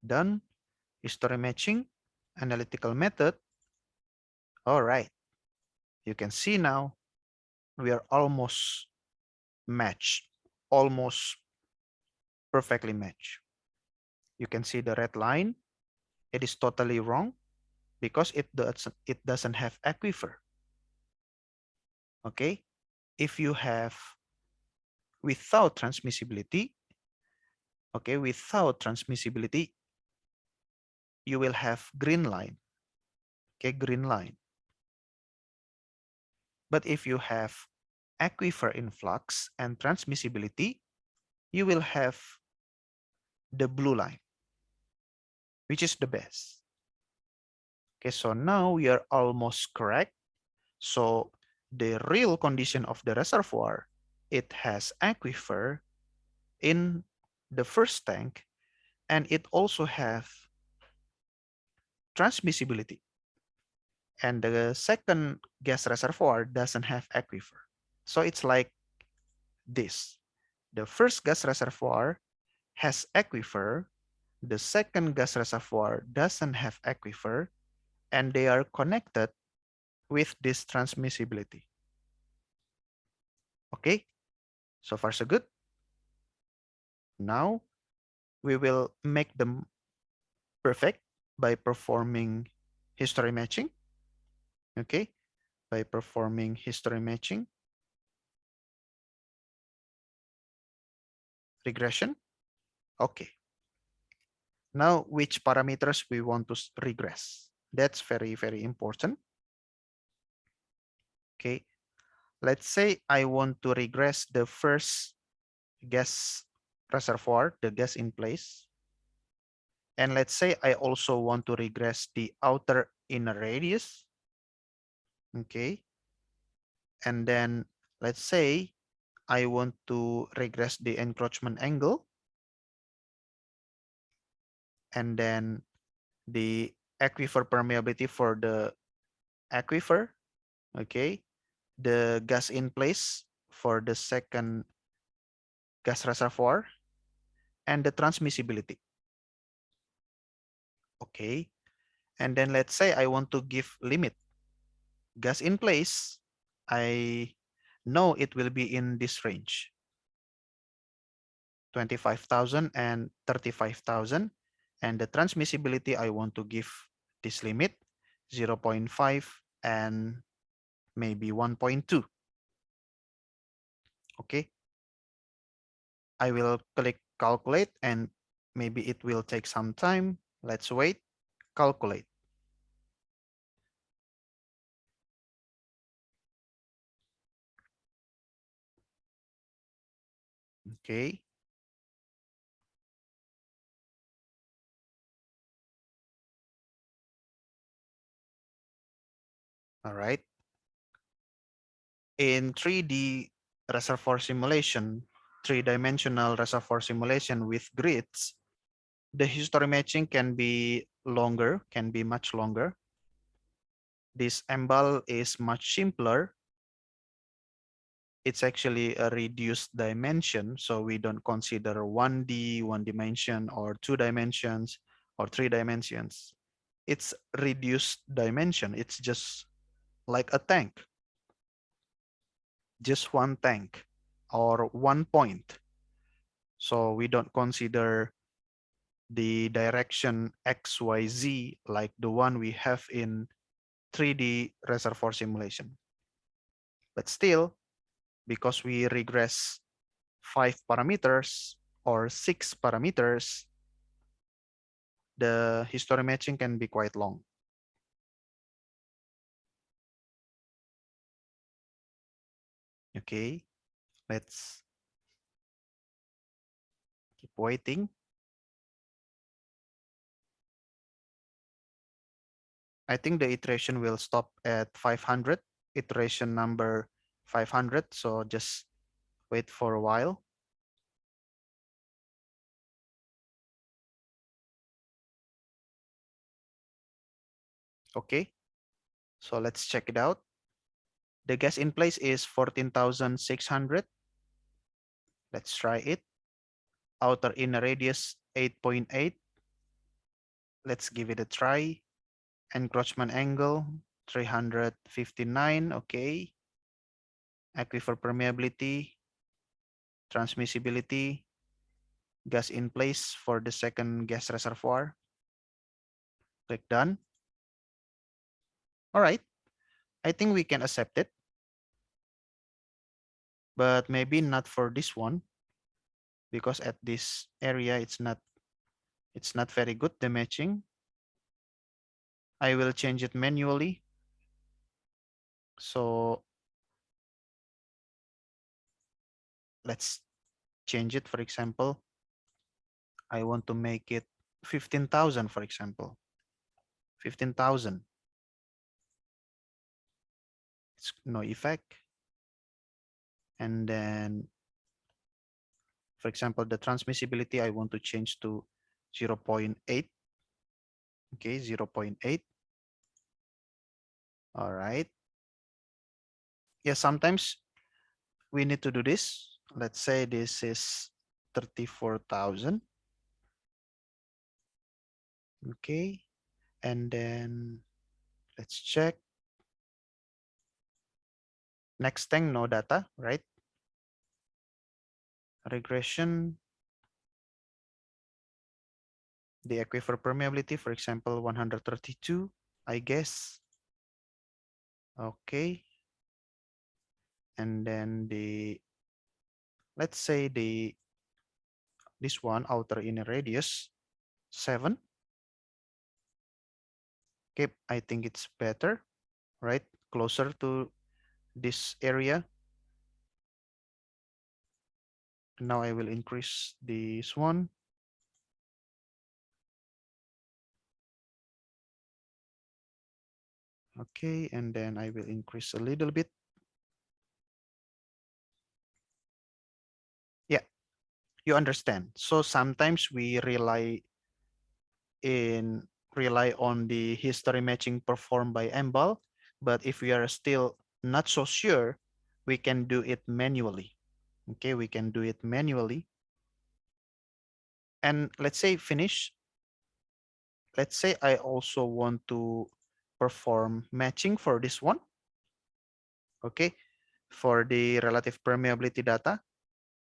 Done. History matching, analytical method. All right. You can see now we are almost matched, almost perfectly matched. You can see the red line. It is totally wrong because it doesn't have aquifer. Okay. If you have without transmissibility, okay, without transmissibility, you will have green line. Okay, green line. But if you have aquifer influx and transmissibility, you will have the blue line, which is the best. Okay, so now we are almost correct. So the real condition of the reservoir, it has aquifer in the first tank, and it also have transmissibility. And the second gas reservoir doesn't have aquifer. So it's like this. The first gas reservoir has aquifer, the second gas reservoir doesn't have aquifer, and they are connected with this transmissibility. Okay, so far so good. Now we will make them perfect by performing history matching. Okay, by performing history matching, regression. Okay, now which parameters we want to regress? That's very, very important. Okay, let's say I want to regress the first gas reservoir, the gas in place. And let's say I also want to regress the outer inner radius. Okay. And then let's say I want to regress the encroachment angle. And then the aquifer permeability for the aquifer. Okay. The gas in place for the second gas reservoir and the transmissibility. Okay. And then let's say I want to give limit. Gas in place, I know it will be in this range, 25,000 and 35,000. And the transmissibility, I want to give this limit, 0.5 and maybe 1.2. Okay. I will click calculate and maybe it will take some time. Let's wait, calculate. Okay. All right. In 3D reservoir simulation, three-dimensional reservoir simulation with grids, the history matching can be longer, can be much longer. This MBAL is much simpler. It's actually a reduced dimension, so we don't consider 1D, one dimension, or 2 dimensions, or 3 dimensions. It's reduced dimension. It's just like a tank, just one tank or 1 point. So we don't consider the direction XYZ like the one we have in 3D reservoir simulation. But still, because we regress 5 parameters or 6 parameters, the history matching can be quite long. Okay, let's keep waiting. I think the iteration will stop at 500, iteration number 500. So just wait for a while. Okay, so let's check it out. The gas in place is 14,600. Let's try it. Outer inner radius 8.8. Let's give it a try. Encroachment angle 359. Okay. Aquifer permeability, transmissibility, gas in place for the second gas reservoir. Click done. All right. I think we can accept it, but maybe not for this one because at this area it's not very good, the matching. I will change it manually. So let's change it. For example, I want to make it 15,000, for example. 15,000. It's no effect. And then, for example, the transmissibility, I want to change to 0.8. Okay, 0.8. All right. Yeah, sometimes we need to do this. Let's say this is 34,000. Okay. And then let's check. Next thing, no data, right? Regression. The aquifer permeability, for example, 132, I guess. Okay. And then let's say this one, outer inner radius, 7. Okay, I think it's better, right? Closer to this area. Now I will increase this one. Okay, and then I will increase a little bit. Yeah, you understand. So sometimes we rely on the history matching performed by MBAL, but if we are still not so sure, we can do it manually. Okay, we can do it manually. And let's say finish. Let's say I also want to perform matching for this one. Okay, for the relative permeability data.